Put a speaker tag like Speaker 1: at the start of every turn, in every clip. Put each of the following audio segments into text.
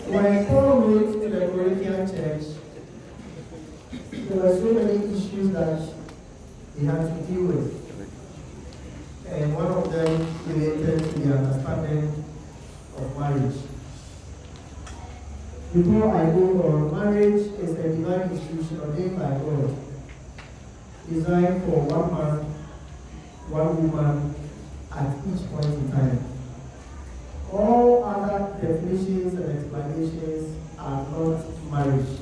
Speaker 1: When Paul wrote to the Corinthian church, there were so many issues that he had to deal with. And one of them related to the understanding of marriage. Before I go on, marriage is a divine institution ordained by God, designed for one man, one woman at each point in time. All other definitions and explanations are not marriage.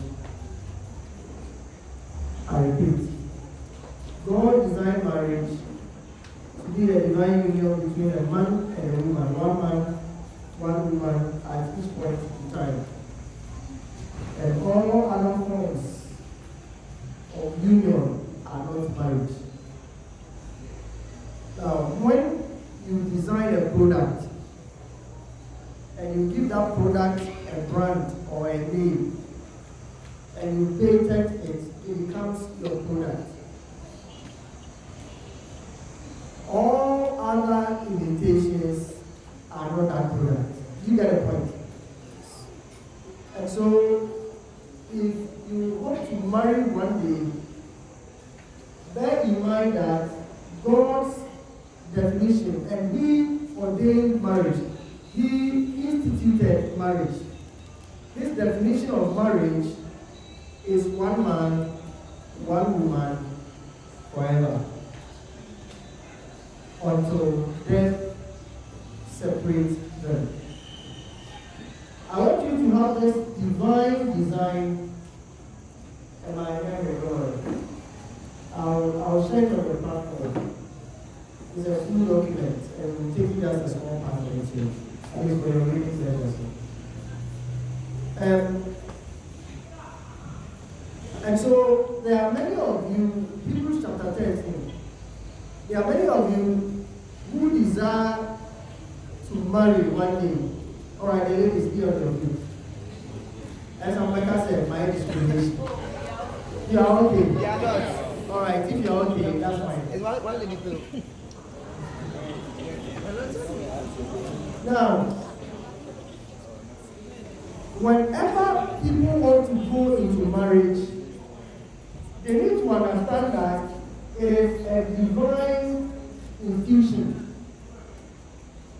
Speaker 1: I repeat, God designed marriage to be a divine union between a man and a woman, one man, one woman at each point in time. And all other forms of union are not marriage. Now, when you design a product and you give that product a brand or a name and you patent it, it becomes your product. All other imitations are not that product. You get a point? And so, if you hope to marry one day, bear in mind that God's definition, and He ordained marriage. He instituted marriage. His definition of marriage is one man, one woman, forever, until death separates them. I want you to have this divine design. Am I hearing God? I'll share it on the platform. It's a full document, and we'll take it as a small part of it too. At least for your reading session. And so there are many of you, Hebrews chapter 13, there are many of you who desire to marry one day. All right, the ladies, be on your feet. As Ambeka said, my discrimination. You are okay?
Speaker 2: Yeah, not.
Speaker 1: All right, if you are okay, that's fine.
Speaker 2: It's one lady too.
Speaker 1: Now, whenever people want to go into marriage, they need to understand that it is a divine infusion.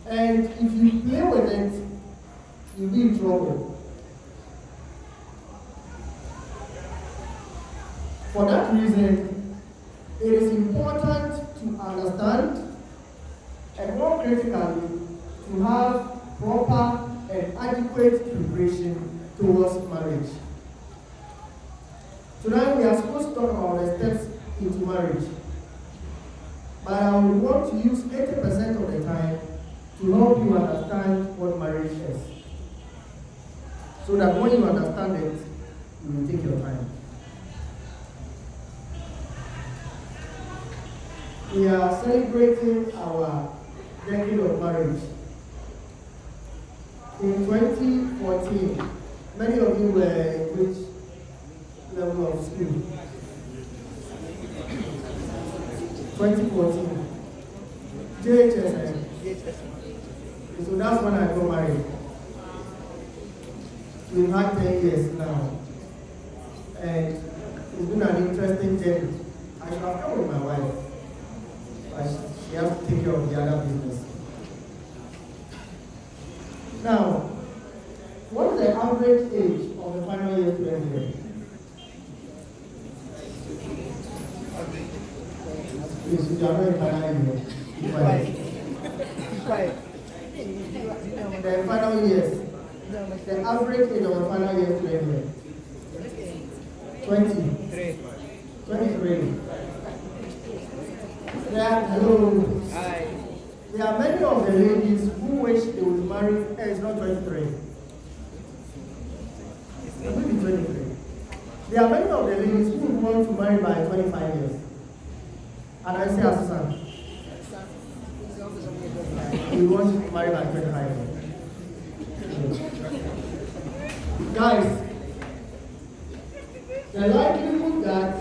Speaker 1: And if you play with it, you'll be in trouble. For that reason, it is important to understand and more critically, to have proper and adequate preparation towards marriage. Tonight we are supposed to talk about the steps into marriage. But I would want to use 80% of the time to help you understand what marriage is. So that when you understand it, you will take your time. We are celebrating our decade of marriage. In 2014, many of you were in which level of school? 2014. JHS. So that's when I got married. We've had 10 years now. And it's been an interesting journey. I should have come with my wife. But she has to take care of the other business. Now, what is the average age of the final year student here? Please, you are not in final year. Be quiet. The final years. The average age of the final year student here. 23. Hello.
Speaker 2: Hi.
Speaker 1: There are many of the ladies who wish they would marry. It's not 23. It will be 23. There are many of the ladies who want to marry by 25 years. And I say, Assistant, you want to marry by 25 years. Guys, the likelihood that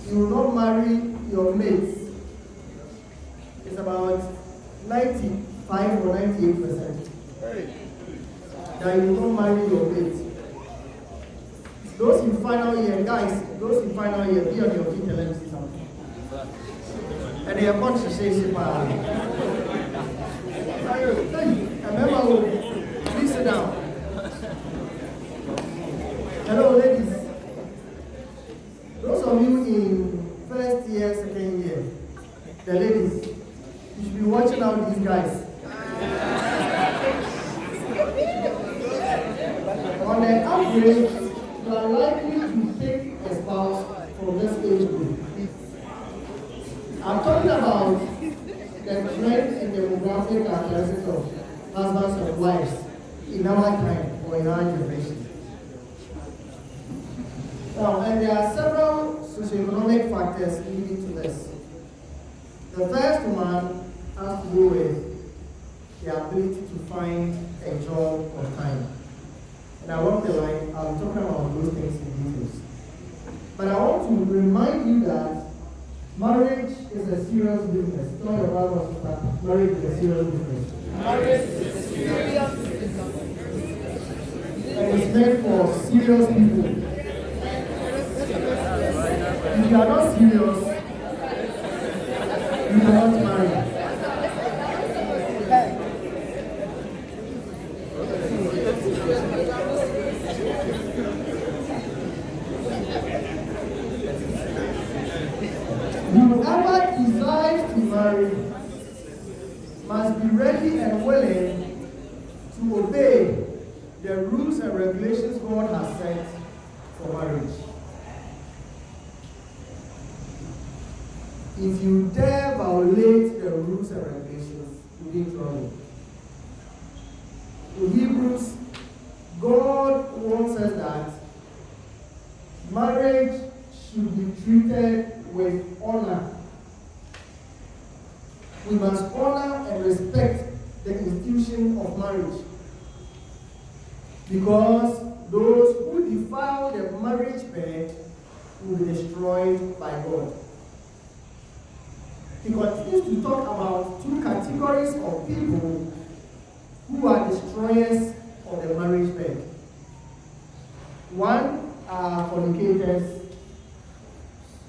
Speaker 1: you will not marry your mates is about 95 or 98%. that you will not marry your mate. Those in final year, guys, those in final year, be on your feet and let me see something. And they are going to say, remember, please sit down. Hello, ladies. Those of you in first year, second year, the ladies, you should be watching out these guys. On the average, you are likely to take a spouse from this age group. I'm talking about the trend and demographic characteristics of husbands and wives in our time or in our generation. Now, and there are several socioeconomic factors leading to this. The first one has to do with the ability to find a job on time. And along the line, I'll be talking about those things in details. But I want to remind you that marriage is a serious business. Tell your brother that marriage is a serious business.
Speaker 2: Marriage is a serious business.
Speaker 1: And it's meant for serious people. If you are not serious, you cannot marry. Whoever desires to marry must be ready and willing to obey the rules and regulations God has set for marriage. If you dare violate the rules and regulations, you'll be in trouble. In Hebrews, God wants us that marriage should be treated with honor. We must honor and respect the institution of marriage, because those who defile the marriage bed will be destroyed by God. He continues to talk about two categories of people who are destroyers of the marriage bed. One are fornicators,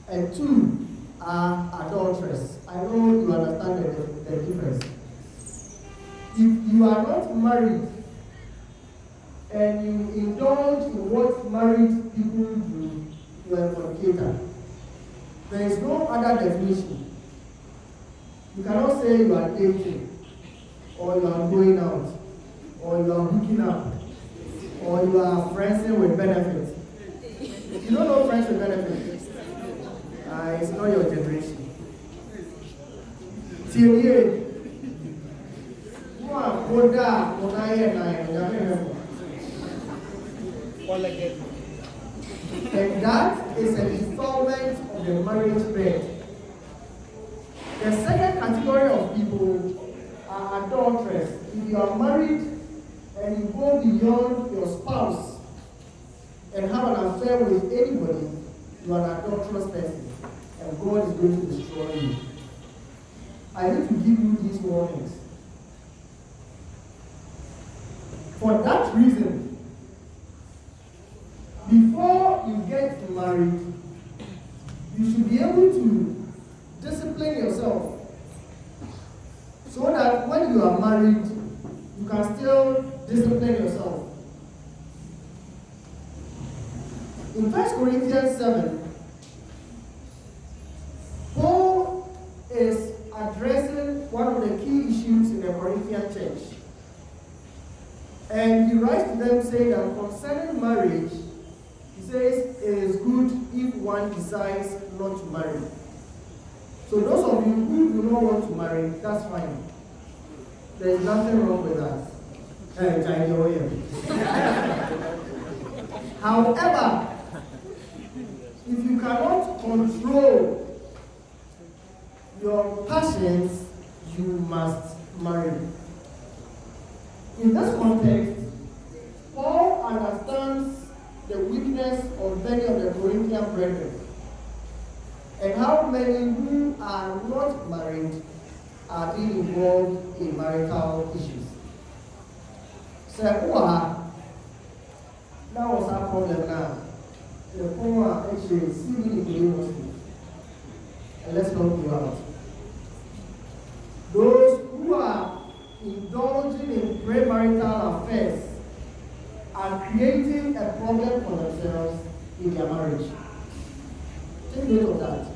Speaker 1: and two are adulterers. I know you understand the difference. If you are not married and you indulge in what married people do, you are a fornicator. There is no other definition. You cannot say you are dating, or you are going out, or you are hooking up, or you are friends with benefits. You don't know friends with benefits. It's not your generation. Till here, and that is a defilement of the marriage bed. The second category of people are adulterers. If you are married and you go beyond your spouse and have an affair with anybody, you are an adulterous person, and God is going to destroy you. I need to give you these warnings. For that reason, before you get married, you should be able to discipline yourself so that when you are married, you can still discipline yourself. In 1 Corinthians 7, Paul is addressing one of the key issues in the Corinthian church. And he writes to them saying that concerning marriage, he says it is good if one decides not to marry. So those of you who do not want to marry, that's fine. There is nothing wrong with that. However, if you cannot control your passions, you must marry. In this context, Paul understands the weakness of many of the Corinthian brethren, and how many who are not married are being involved in marital issues. So, That was our problem now. The former actually see me in the university. And let's help you out. Those who are indulging in premarital affairs are creating a problem for themselves in their marriage. Take note of that.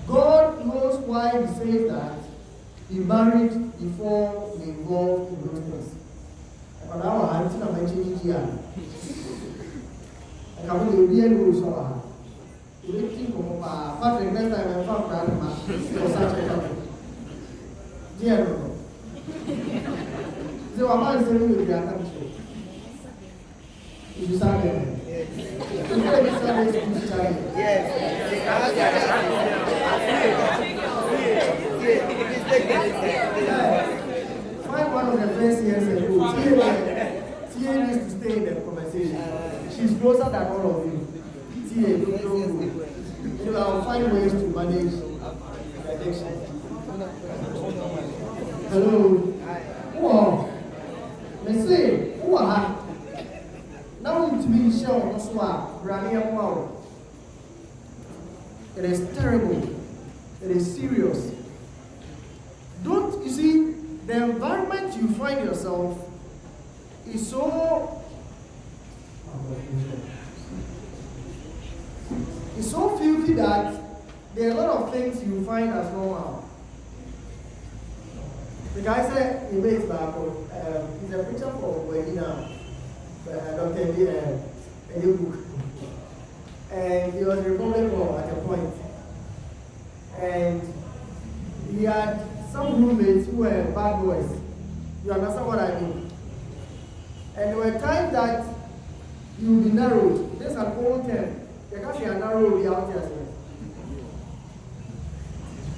Speaker 1: God knows why He says that. Be married before you involve in those things. But now I'm still mentioning here. I can't believe the rules of her. You think of Patrick next time I found grandma for such a topic. Dear no. So I'm saying with your country. You sound it. Find one of the first years ago. Tia needs to stay in the conversation. She's closer than all of you. Tia, don't go. Anyway, I'll find ways to manage the addiction. Hello. Wow. Let's see. Wow. Now to be shown as well. Wow. It is terrible. It is serious. Don't you see the environment you find yourself is so filthy that there are a lot of things you find as normal. The guy said he makes back he's a picture for Wedina, Dr. Eddie book. And he was a Republican at a point. And he had some roommates who were bad boys. You understand what I mean? And there were times that you will be narrowed. This is an old term. You can't say a narrow will be out here.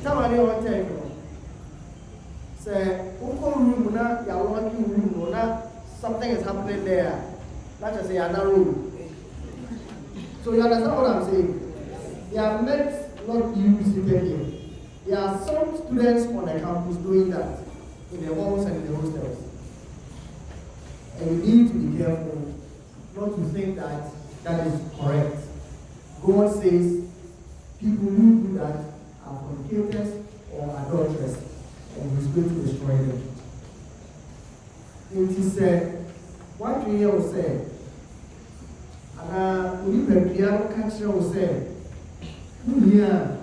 Speaker 1: Somebody will tell you. Say, room, you're working room, something is happening there. Not just say a narrow. So you understand what I'm saying? They are meant not you seated here. There are some students on the campus doing that in the halls and in the hostels. And you need to be careful not to think that that is correct. God says people who do that are fornicators or adulterers, and He's going to destroy them. And He said, what we will say, and we piano catcher will say, yeah,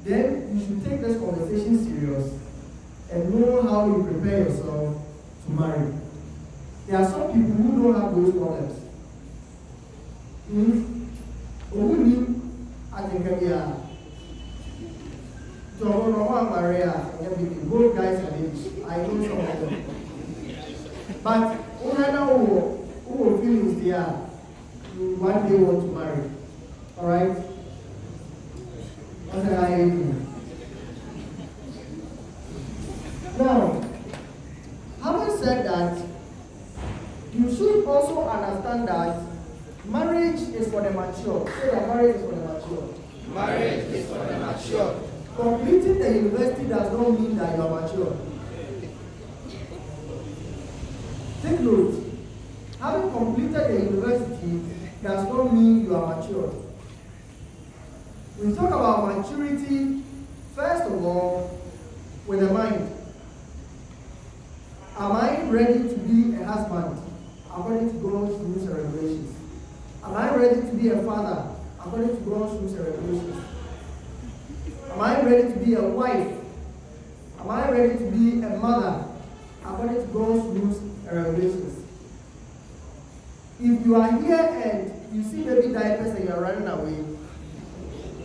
Speaker 1: then you should take this conversation serious and know how you prepare yourself to marry. There are some people who don't have those problems. Only I think Maria, both guys are rich. I know some of them. But who will feel is there, you one day want to marry. Alright? What are I doing? Now, having said that, you should also understand that marriage is for the mature. Say that marriage is for the mature.
Speaker 2: Marriage is for the mature.
Speaker 1: Completing the university does not mean that you are mature. Take note. Having completed the university does not mean you are mature. We talk about maturity, first of all, with the mind. Am I ready to be a husband according to God's rules and regulations? Am I ready to be a father according to God's rules and regulations? Am I ready to be a wife? Am I ready to be a mother according to God's rules and regulations? If you are here and you see baby diapers and you are running away,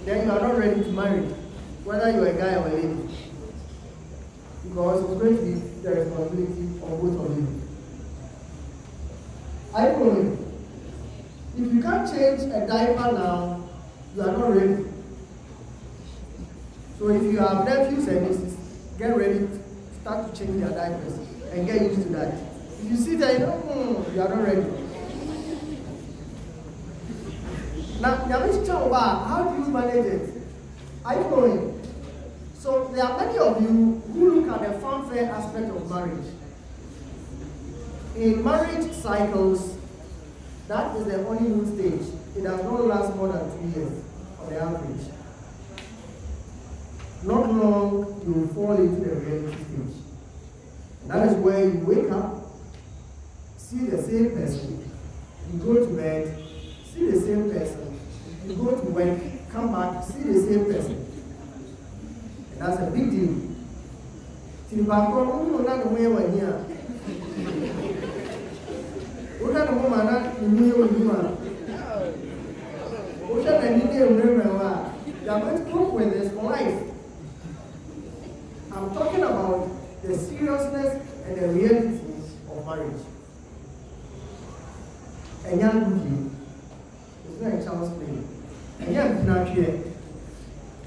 Speaker 1: then you are not ready to marry, whether you are a guy or a lady. Because it's going to be the responsibility of both of you. I follow. If you can't change a diaper now, you are not ready. So if you have nephews and nieces, get ready to start to change their diapers and get used to that. If you see that, you are not ready. Now, how do you manage it? Are you going? So there are many of you who look at the fanfare aspect of marriage. In marriage cycles, That is the honeymoon stage. It does not last more than 2 years on the average. Not long, you will fall into the reality stage. And that is where you wake up, see the same person, you go to bed, see the same person, you go to work, come back, see the same person. And that's a big deal. See, back home, you know the way we're here. What kind of woman that you are? What kind of idea you are? You are going to cope with this for life. I'm talking about the seriousness and the reality of marriage. A young cookie is not a child's play. A young cookie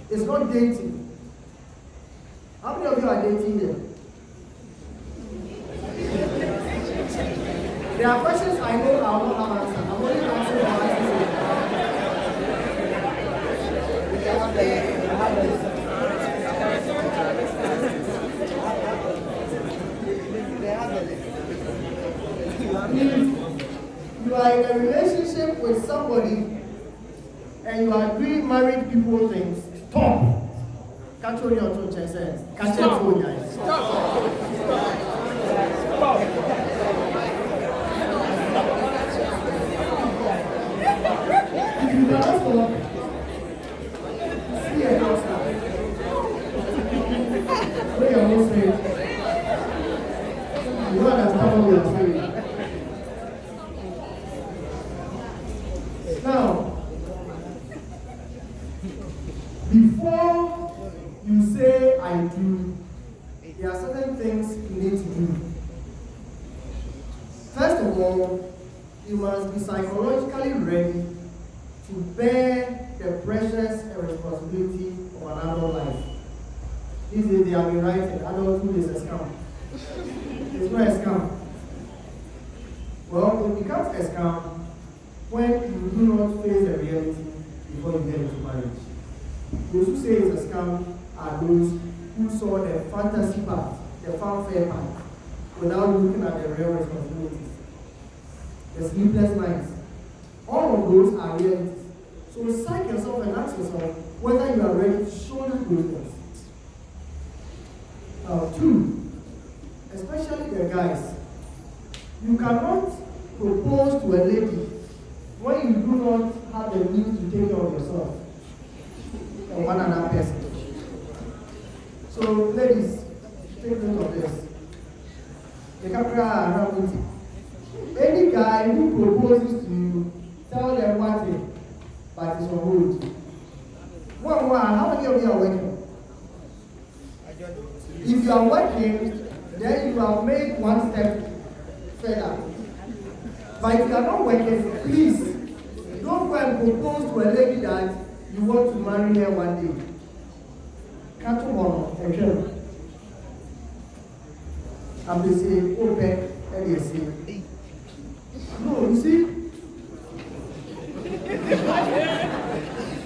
Speaker 1: is not dating. How many of you are dating here? There are questions I know I will not have answer. I'm only answering for If you are in a relationship with somebody and you are doing married people things, stop. Catch on your toe, says. Catch on your toe. Stop. If you cannot stop, see a doctor. When you're not straight, you don't understand what you're saying. Now, before you say I do, there are certain things you need to do. First of all, you must be psychologically ready to bear the pressures and responsibility of an adult life. These days they have been writing, adulthood is a scam. It's not a scam. Well, it becomes a scam when you do not face the reality before you get into marriage. Those who say it's a scam are those who saw the fantasy part, the fanfare part, without looking at the real responsibilities. The sleepless nights. All of those are realities. So psych yourself and ask yourself whether you are ready to shoulder those things. Now, two, especially the guys, you cannot propose to a lady when you do not have the means to take care of yourself and one another person. So, ladies, take note of this. The camera around. Any guy who proposes to you, tell them one thing, but it's on hold. One, how many of you are working? If you are working, then you have made one step further. But if you are not working, please, don't go and propose to a lady that you want to marry her one day. Can't you want to? I'm just saying, open, and you see. No, you see?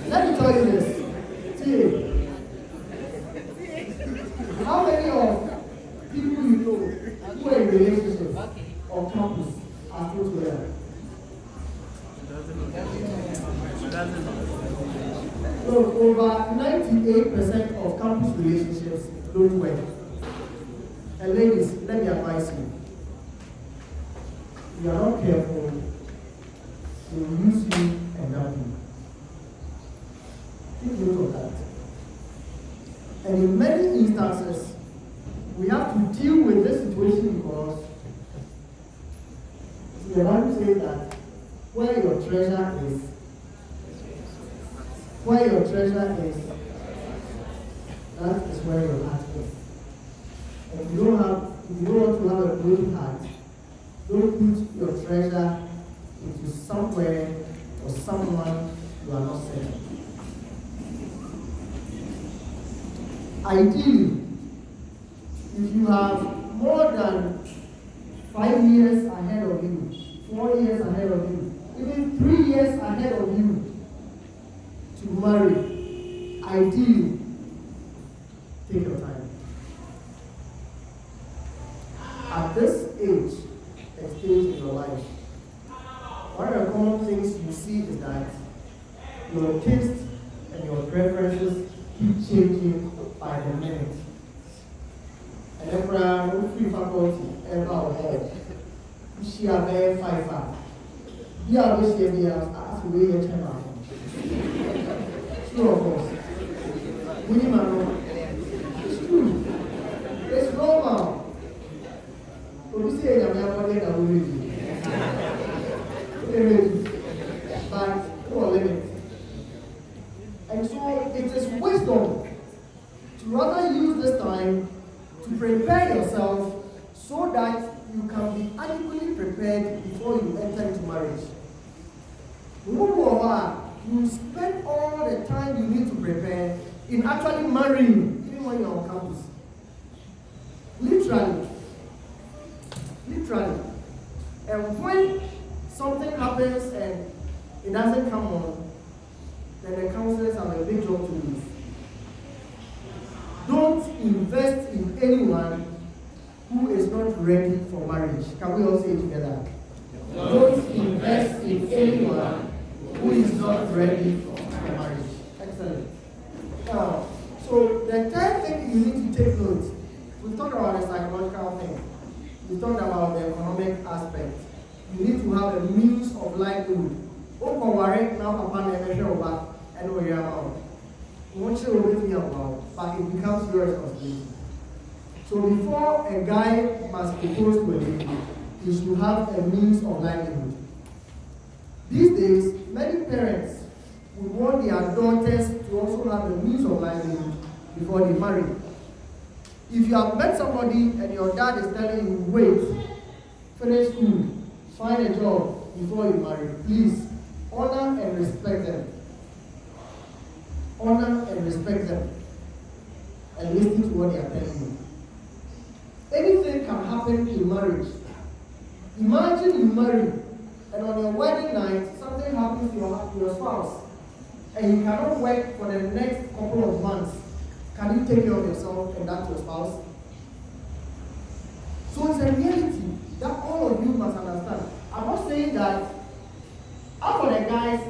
Speaker 1: Let me tell you this. See, how many of people you know who are in relationships or couples are still together? So, over 98% of couples relationships don't work. And ladies, let me advise you. If you are not careful, they will use you and dump you. Take note of that. And in many instances, we have to deal with this situation because the Bible says that where your treasure is, that is where your heart is. And if you don't want to have a broken heart, don't put your treasure into somewhere or someone you are not serving. Ideally, if you have more than 5 years ahead of you, 4 years ahead of you, even 3 years ahead of you to marry, ideally, take your time. At this age and stage in your life, what I your tastes and your preferences keep changing by the minute. And then no free faculty ever or she are very five. You are always here, we ask where you turn out. True, of course. It's true. It's normal. But we say that we are not yet ready. But for a limit. And so it is wisdom to rather use this time to prepare yourself so that you can be adequately prepared before you enter into marriage. You spend all the time you need to prepare in actually marrying, even when you're on campus. Literally. And when something happens and it doesn't come on, then the counselors have a big job to do. Don't invest in anyone who is not ready for marriage. Can we all say it together? Don't invest in anyone who is not ready for marriage. Excellent. Now, so the third thing you need to take note, we talked about the psychological thing. We talked about the economic aspect. You need to have a means of livelihood. But it becomes your responsibility. So before a guy must propose to a lady, he should have a means of livelihood. These days, many parents would want their daughters to also have a means of livelihood before they marry. If you have met somebody and your dad is telling you, wait, finish school, find a job before you marry, please honor and respect them. Honor and respect them. And listen to what they are telling you. Anything can happen in marriage. Imagine you marry, and on your wedding night, something happens to your spouse, and you cannot work for the next couple of months. Can you take care of yourself and that your spouse? So it's a reality that all of you must understand. I'm not saying that for the guys,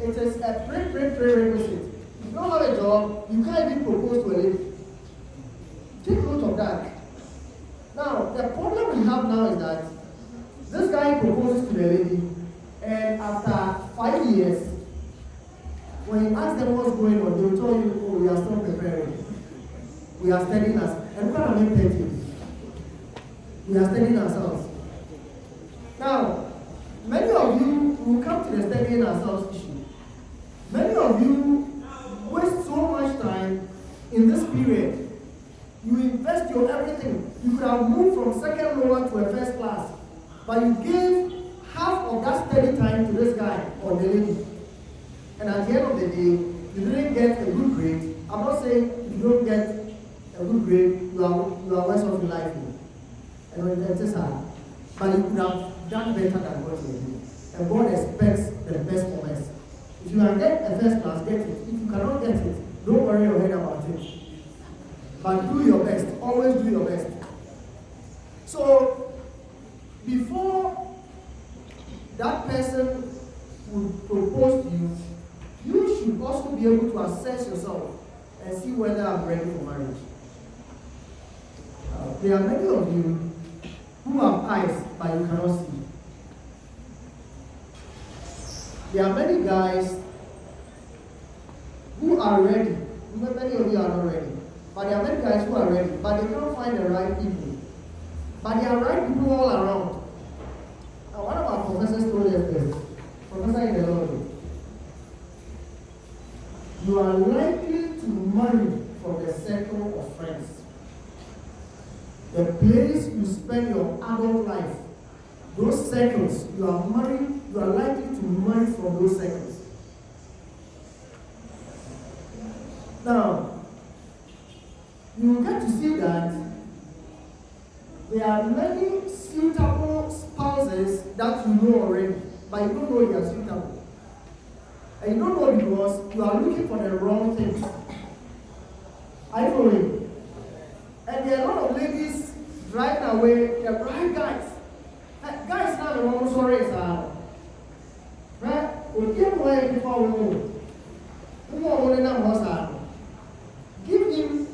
Speaker 1: it is a prerequisite. If you don't have a job, you can't even propose to a lady. Take note of that. Now, the problem we have now is that this guy proposes to the lady, and after 5 years, when you ask them what's going on, they will tell you, oh, we are still preparing. We are studying us. And what I mean 30? We are studying ourselves. Now, many of you will come to the studying ourselves issue. Many of you waste so much time in this period. You invest your everything. You could have moved from second lower to a first class, but you gave half of that study time to this guy or the lady. And at the end of the day, you didn't get a good grade. I'm not saying if you don't get a good grade, you are worse off in life. And it is hard. But you could have done better than what you did. And God expects the best from us. If you can get a first class, get it. If you cannot get it, don't worry your head about it. But do your best. Always do your best. So, before that person would propose to you, you should also be able to assess yourself and see whether I'm ready for marriage. There are many of you who have eyes, but you cannot see. There are many guys who are ready. Many of you are not ready. But there are many guys who are ready, but they can't find the right people. But there are right people all around. One of our professors told us this. Professor in the Lord. You are likely to marry from the circle of friends. The place you spend your adult life, those circles, you are likely to marry from those circles. Now, you will get to see that there are many suitable spouses that you know already, but you don't know they are suitable. And you don't know because you are looking for the wrong things. Are you following? And there are a lot of ladies driving away the right guys. Guys now the wrong stories are right. any power. Give him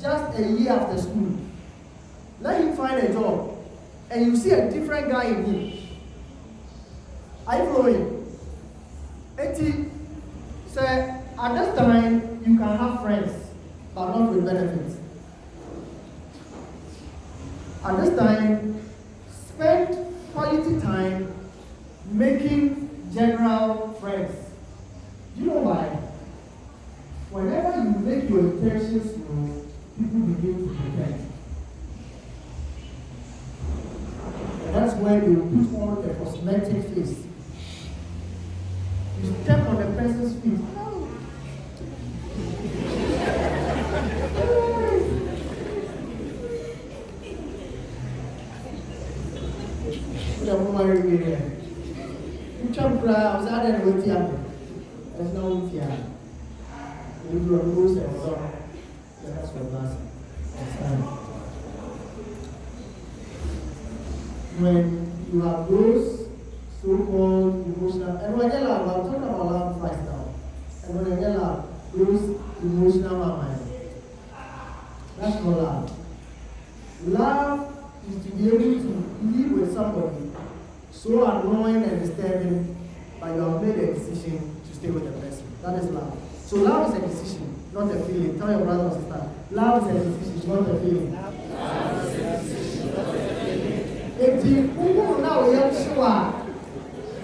Speaker 1: just a year after school. Let him find a job. And you see a different guy in him. Are you following? So at this time, you can have friends, but not with benefits. At this time, spend quality time making general friends. Do you know why? Whenever you make your intentions known, people begin to pretend. And that's where you put on the cosmetic face. You step on the person's feet. When you have those so-called emotional, and when you're I'm talking about love right now, and when you're those emotional mind, that's not love. Love is to be able to live with somebody so annoying and disturbing, but you have made a decision to stay with the person. That is love. So love is a decision, not a feeling. Tell your brother or sister, love is a decision, not a feeling. Love is a decision, not a feeling. If the people now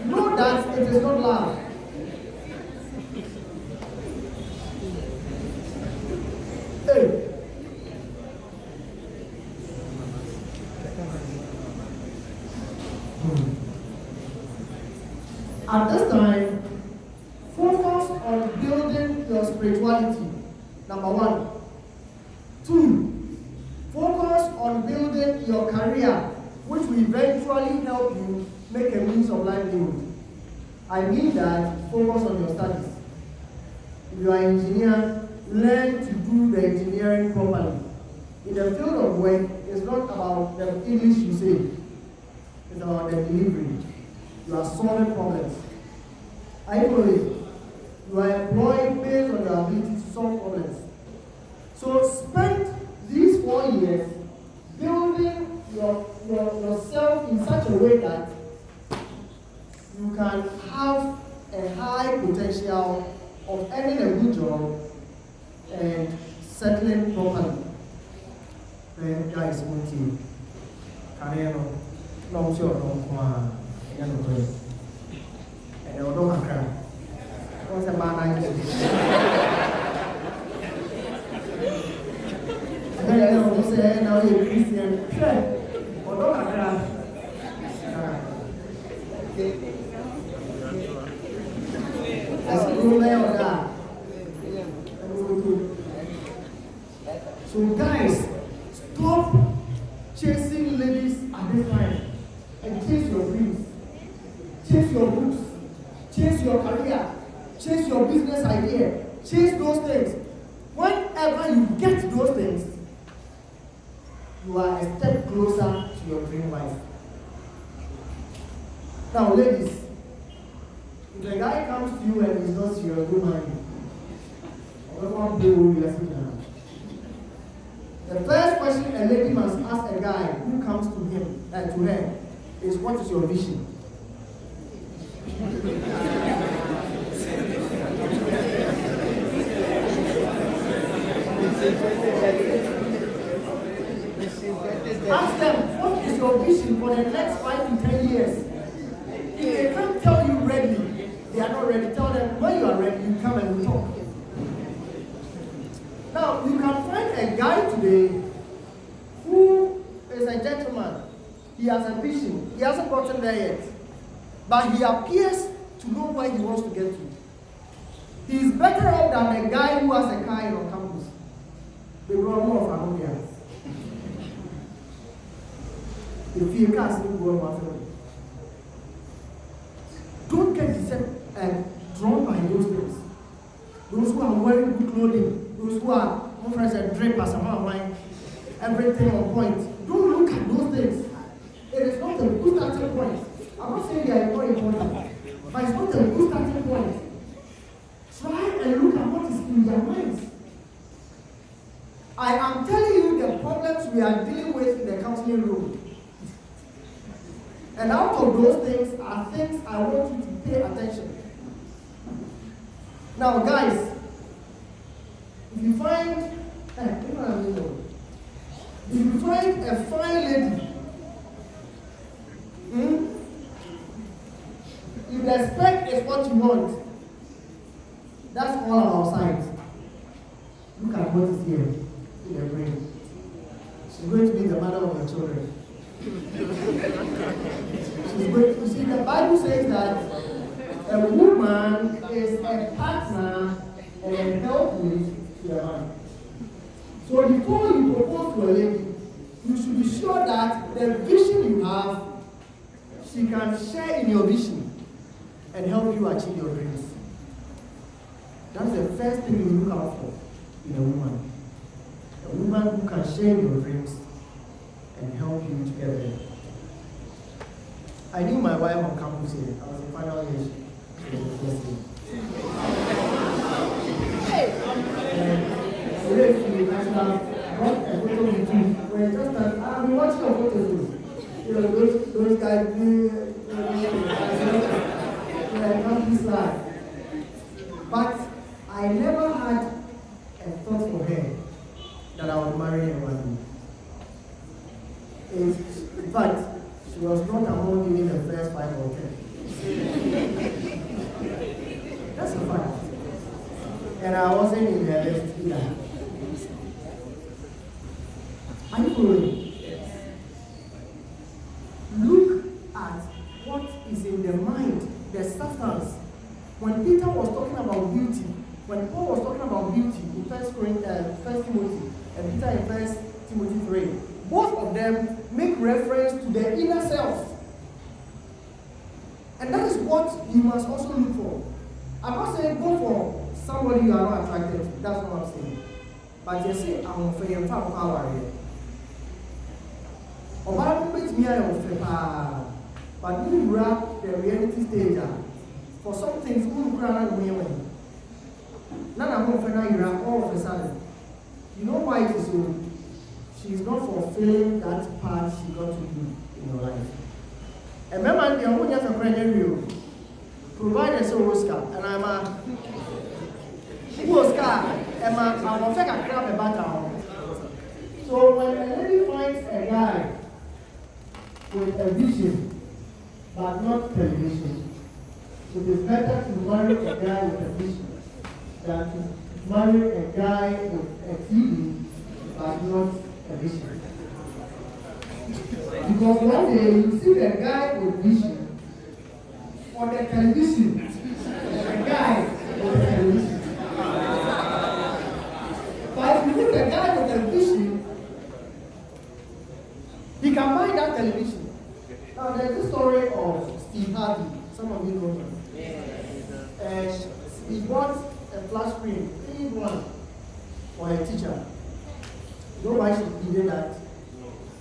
Speaker 1: know that it is not love. Hey. At this time, focus on building your spirituality. Number 1. 2, focus on building your career, which will eventually help you make a means of livelihood. I mean that focus on your studies. If you are an engineer, learn to do the engineering properly. In the field of work, it's not about the English you say, it's about the delivery. You are solving problems. I believe you are employed based on your ability to solve problems. So spend these 4 years building yourself in such a way that you can have a high potential of earning a good job and settling properly. Then guys, want you. Career long short long and I don't cry. What's a man I do? I don't say now you're Christian. Or don't cry. So guys, stop chasing ladies at this time and chase your dreams, chase your books, chase your career, chase your business idea, chase those things. Whenever you get those things, you are a step closer to your dream life. Now ladies, if a guy comes to you and he's not serious, don't mind him. The first question a lady must ask a guy who comes to him to her is, what is your vision? Ask them, what is your vision for the next 5 to 10 years? If they can't tell you readily, they are not ready. Tell them, when you are ready, you come and we talk. Now, you can find a guy today who is a gentleman. He has a vision. He hasn't gotten there yet. But he appears to know where he wants to get to. He is better off than a guy who has a car on campus. They were more of Armenians. If you can't sleep, go on my. Don't get drawn by those things. Those who are wearing good clothing, those who are friends and drapers, everything on point. Don't look at those things. It is not a good starting point. I'm not saying they are not important, but it's not a good starting point. Try and look at what is in their minds. I am telling you the problems we are dealing with in the counseling room. And out of those things are things I want you to pay attention. Now, guys, if you find a fine lady, if the spec is what you want, that's all about science. Look at what is here in your brain. She's going to be the mother of your children. You see, the Bible says that a woman is a partner and a helpmate to a man. So before you propose to a lady, you should be sure that the vision you have, she can share in your vision and help you achieve your dreams. That's the first thing you look out for in a woman. A woman who can share your dreams and help you to get there. I knew my wife on campus here. I was in final year. She was the first year. I should have brought a photo with you. When just that, I've been watching your photos. You know, those guys, campus life. But I never had a thought for her that I would marry a woman. In fact, she was not among you in the first 5 or 10. That's a fact. And I wasn't in her list either. Are you following? Look at what is in the mind, the substance. When Peter was talking about beauty, when Paul was talking about beauty in 1 Timothy, and Peter in 1 Timothy 3, both of them make reference to the inner self. And that is what you must also look for. I'm not saying go for somebody you are not attracted to. That's not what I'm saying. But you say, I'm for your power here. Or I don't put me on but you wrap the reality stage for some things who cry and women. None of them for now you wrap all of a sudden. You know why it is so? She is not fulfilling that part she got to do in your life. And remember, the only just a friend you provide a soul Oscar, and I'm a Oscar, and I'm a fake a crab about. So when a lady finds a guy with a vision, but not television, it is better to marry a guy with a vision than to marry a guy with a TV, but not a vision. Because one day you see the guy with vision on the television, the guy with the television. But if you look at the guy with the vision, he can buy that television. Now there's the story of Steve Harvey. Some of you know him. And he bought a flat screen, big one, for a teacher. You know why he did that?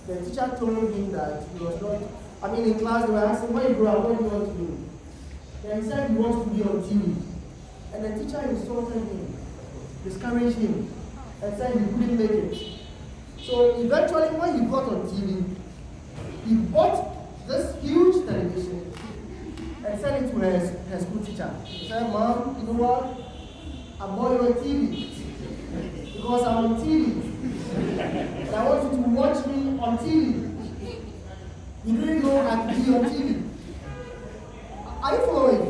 Speaker 1: The teacher told him that he was not, in class they were asking, when you grow up, what do you want to do? Then he said he wants to be on TV. And the teacher insulted him, discouraged him, and said he couldn't make it. So eventually when he got on TV, he bought this huge television and sent it to her school teacher. He said, Mom, you know what? I'm going on TV. Because I'm on TV. And I want you to watch me on TV. You didn't know I could be on TV. Are you following?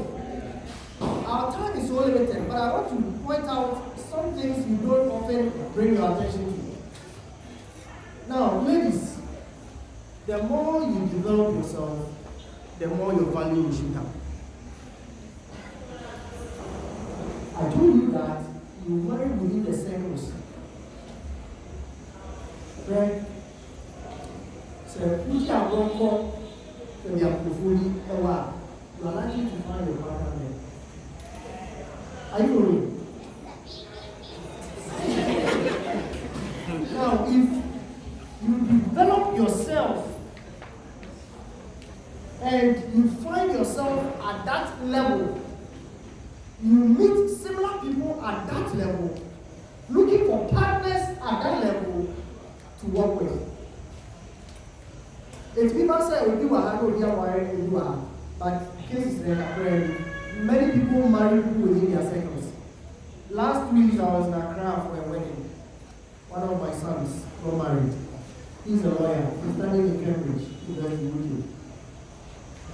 Speaker 1: Our time is so limited, but I want to point out some things you don't often bring your attention to. Now, ladies, the more you develop yourself, the more your value will shoot up. I told you that you marry within the circles. Right? So, if you are going to be a fully aware, you are likely to find your partner there. Are you following? Now, if you develop yourself and you find yourself at that level, you meet similar to work with. It's people say we do a hand with your wife and do a, but cases many people marry people within their circles. Last week I was in Accra for a wedding. One of my sons got married. He's a lawyer. He's studying in Cambridge, University UK.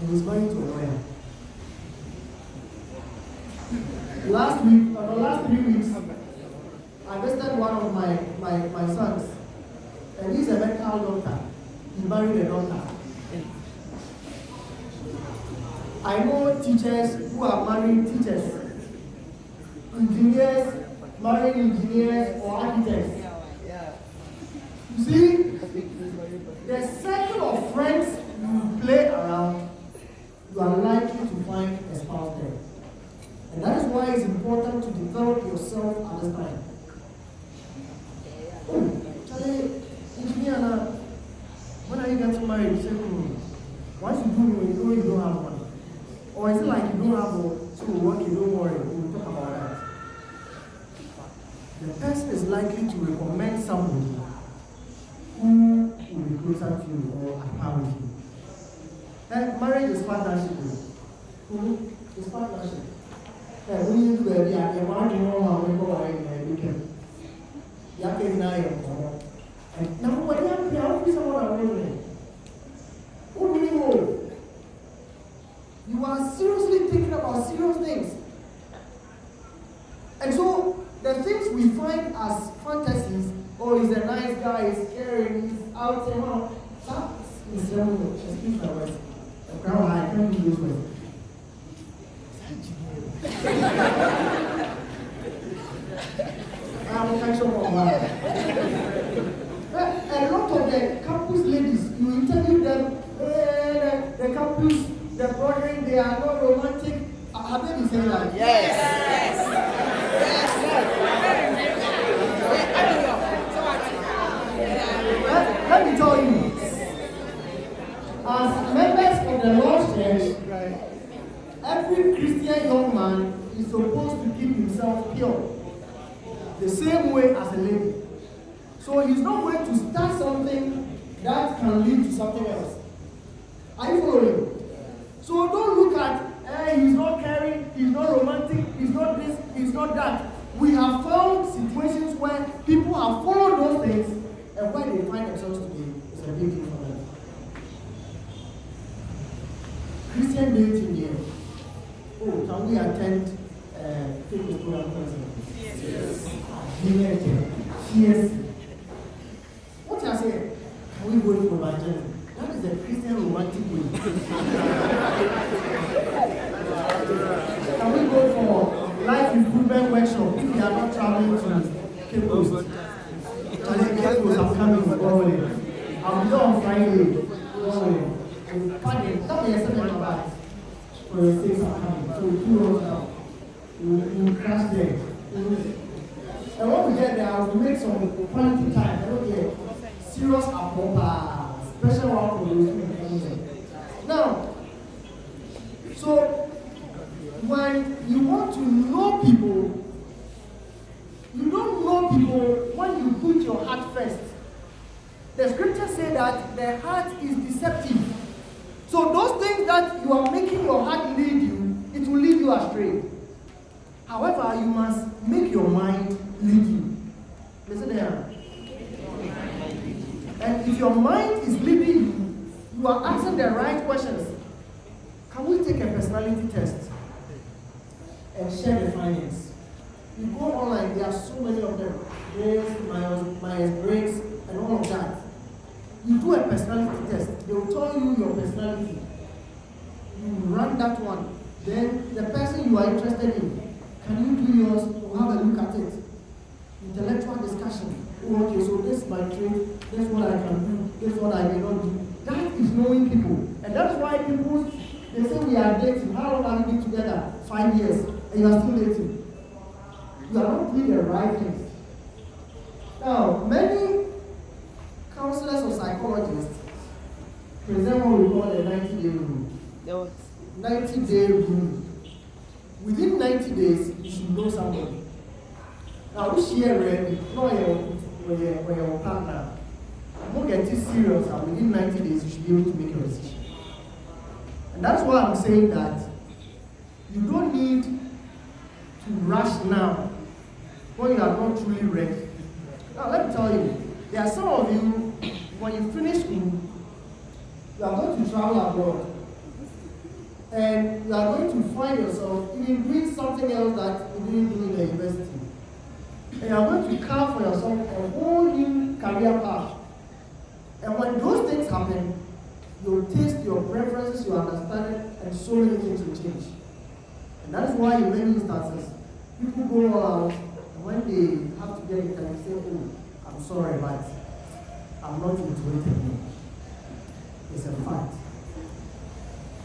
Speaker 1: And he's married to a lawyer. Last week, or the last 3 weeks, I visited one of my sons. And he's a medical doctor. He married a doctor. I know teachers who are marrying teachers, engineers marrying engineers or architects. You see, the circle of friends you play around, you are likely to find a spouse there. And that is why it's important to develop yourself at this time. Oh, Charlie, engineer, when are you getting married? You say, once you do it, you don't have one. Or is it like you don't have a school work, you don't worry, we'll talk about that. The person is likely to recommend somebody who will be closer to you or at par with you. And marriage is partnership. It's partnership. We need to be a margin on the weekend. And now, what do you have to someone you are seriously thinking about serious things. And so, the things we find as fantasies, oh, he's a nice guy, he's caring, he's out there, that is excuse my voice. I can't do this way. I'm a lot of the campus ladies, you interview them, the campus, the bordering, they are not romantic. Have they been saying that?
Speaker 2: Yes.
Speaker 1: Let me tell you, as members of the Lord's Church, every Christian young man is supposed to keep himself pure, the same way as a lady. So he's not going to start something that can lead to something else. Are you following? So don't look at, he's not caring, he's not romantic, he's not this, he's not that. We have found situations where people have followed those things, and where they find themselves today is a big deal for them. Christian dating here. Oh, can we attend fitness program present? Yes. What I say? Can we go for evangelism? That is a Christian romantic way. Can we go for life improvement workshop if we are not traveling to Cape Coast? Cape Coast, I'm coming for Galway. I'll be there on Friday. Galway. Pardon, tell me yesterday about it. For your sakes, I'm coming. So we do it now. We'll crash there. And when we get there, I'll make some quality time. I don't get serious approval. Special one for those. Now, so when you want to know people, you don't know people when you put your heart first. The scripture says that the heart is deceptive. So those things that you are making your heart lead you, it will lead you astray. However, you must make your mind lead you. Listen there. And if your mind is leading you, you are asking the right questions. Can we take a personality test and share the findings? You go online, there are so many of them. There's Myers-Briggs, and all of that. You do a personality test. They will tell you your personality. You run that one. Then the person you are interested in, can you do yours? We'll have a look at it. Intellectual discussion. Oh, okay, so this is my trait. That's what I can do. That's what I may not do. That is knowing people. And that's why people, they say we are dating. How long have you been together? 5 years. And you are still dating. You are not doing the right things. Now, many counselors or psychologists present what we call the 90-day rule. 90-day rule. Within 90 days, you should know somebody. Now, we share really, not your partner. I'm not getting serious, and within 90 days, you should be able to make your decision. And that's why I'm saying that you don't need to rush now when you are not truly ready. Now, let me tell you, there are some of you, when you finish school, you are going to travel abroad. And you are going to find yourself even doing something else that you didn't do in the university. And you are going to carve for yourself a whole new career path. And when those things happen, your taste, your preferences, your understanding, and so many things will change. And that is why in many instances, people go all out, and when they have to get it, they say, oh, I'm sorry, but I'm not into it anymore. It's a fact.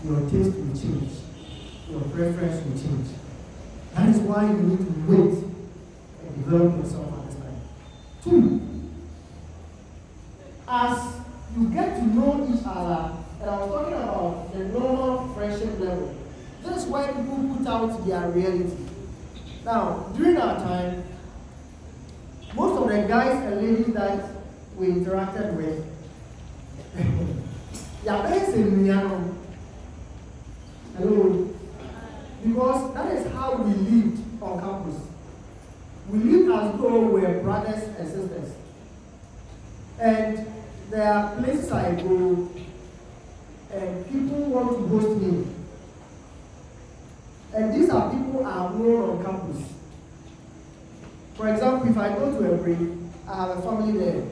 Speaker 1: Your taste will change. Your preference will change. That is why you need to wait and develop yourself at this time. 2, as you get to know each other, and I was talking about the normal friendship level, this is why people put out their reality. Now, during our time, most of the guys and ladies that we interacted with, hello. Because that is how we lived on campus. We lived as though we were brothers and sisters. And there are places I go, and people want to host me. And these are people I have known on campus. For example, if I go to a break, I have a family there,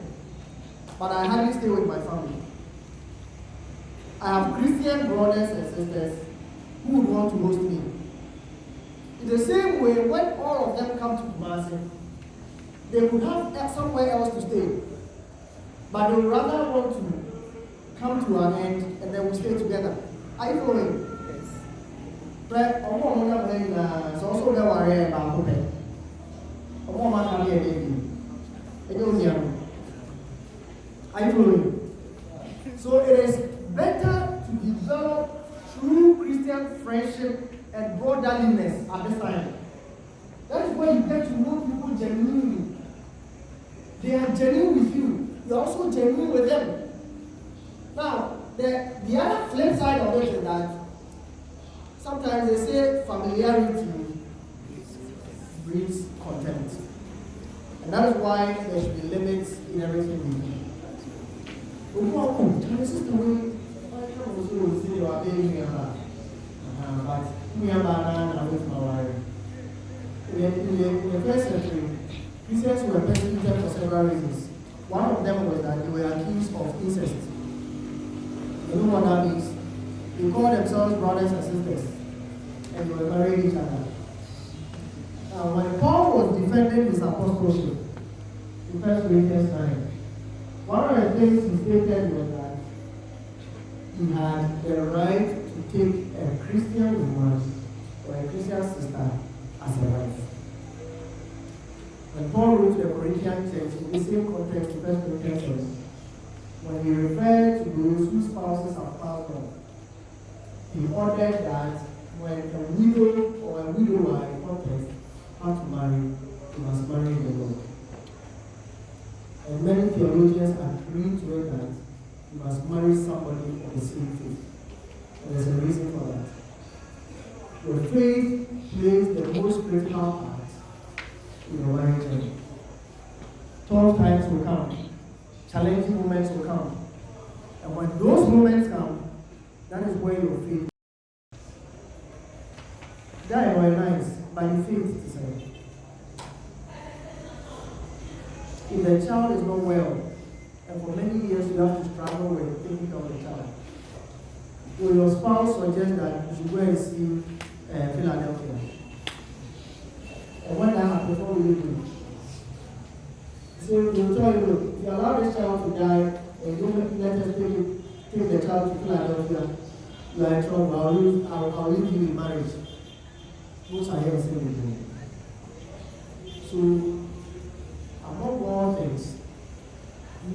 Speaker 1: but I hardly stay with my family. I have Christian brothers and sisters who would want to host me. In the same way, when all of them come to Kumasi, they could have somewhere else to stay. But they would rather want to come to an end and then we stay together. Are you following? Yes. But it's also the worry about hoping. Are you following? So it is better to develop true Christian friendship and brotherliness at this time. That is where you get to know people genuinely. They are genuine with you. You are also genuine with them. Now, the other flip side of it is that sometimes they say familiarity breeds contempt. And that is why there should be limits in everything we do. This is the way I can also say you are being here. But me and my with my wife. In the first century, Christians were persecuted for several reasons. One of them was that they were accused of incest. You know what that means? They called themselves brothers and sisters, and they were marrying each other. Now, when Paul was defending his apostleship in 1 Corinthians 9, one of the things he stated was that he had the right to take a Christian woman or a Christian sister as a wife. When Paul wrote to the Corinthian church in the same context in 1 Corinthians 7, when he referred to those whose spouses have passed on, he ordered that when a widow or a widower in context have to marry, he must marry the Lord. And many theologians agree to it that you must marry somebody of the same faith. And there's a reason for that. Your faith plays the most critical part in your marriage journey. Tough times will come. Challenging moments will come. And when those moments come, that is where your faith. That is nice, by the faith to say. If the child is not well, and for many years you have to struggle with taking care of the child, will your spouse suggest that you should go and see Philadelphia? And when that happens, what will you do? So they will tell you, look, if you allow this child to die, and you don't let us take the child to Philadelphia, you are in trouble. I'll leave you in marriage. Most are here the same with me. So, among all things,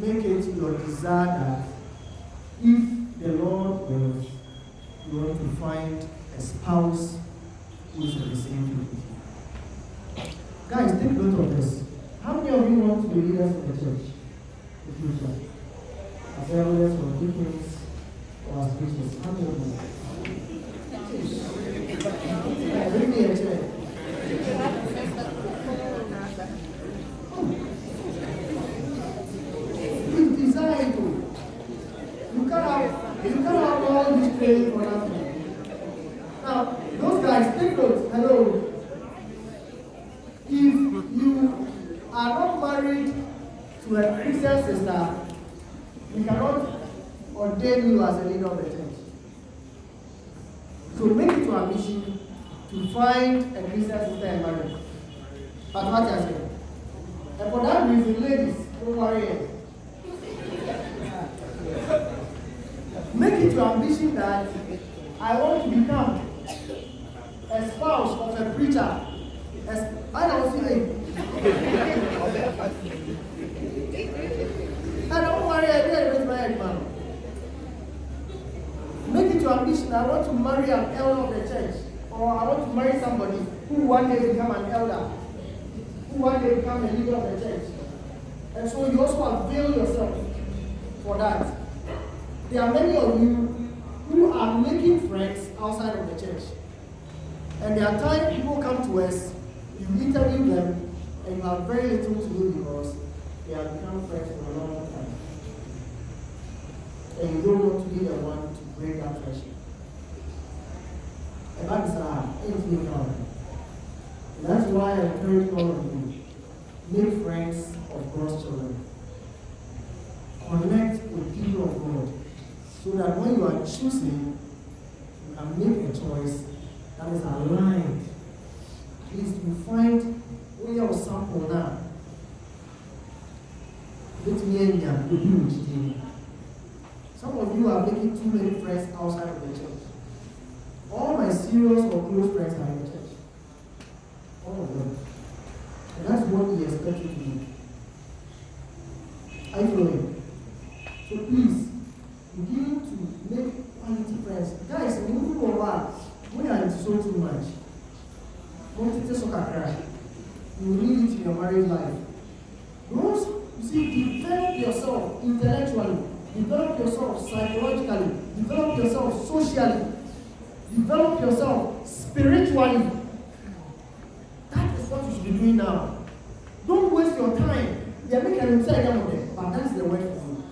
Speaker 1: make it your desire that if the Lord wills, you want to find a spouse who is in the same faith with you. Guys, take note of this. How many of you want to be leaders of the church in the future? as elders or deacons or as preachers. How many of you? Bring me a chair. It's designed to. You can't have all this training for nothing. Now, those guys, take notes. Hello. If you are not married to a Christian sister, we cannot ordain you as a leader of the church. So make it your mission to find a Christian sister and marry. But what I say? And for that reason, ladies, don't worry. Make it your ambition that I want to become a spouse of a preacher. I don't see it. And don't worry, I didn't raise my head, man. Make it your ambition. I want to marry an elder of the church. Or I want to marry somebody who one day become an elder. Who one day become a leader of the church. And so you also avail yourself for that. There are many of you who are making friends outside of the church. And there are times people come to us, you interview them, and you have very little to do because they have become friends for a long time. And you don't want to be the one to break that friendship. And that is anything common. And that's why I encourage all of you, make friends of God's children. Connect with people of God, so that when you are choosing, you can make a choice that is aligned. At least you find where your sample now. Some of you are making too many friends outside of the church. All my serious or close friends are in the church. All of them. And that's what we expect you to do. Are you following? So please, begin to make quality friends. Guys, moving forward, we are so too much. You will need it in your married life. Those, you see, develop yourself intellectually, develop yourself psychologically, develop yourself socially, develop yourself spiritually. That is what you should be doing now. Don't waste your time. They are making an inside of them, but that's the word for you.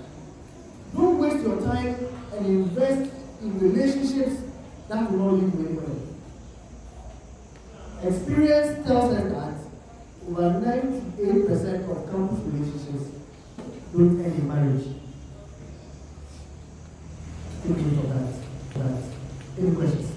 Speaker 1: Don't waste your time and invest in relationships that will not lead you anywhere. Experience tells us that over 98% of campus relationships don't end in marriage. Take note of that. Any questions?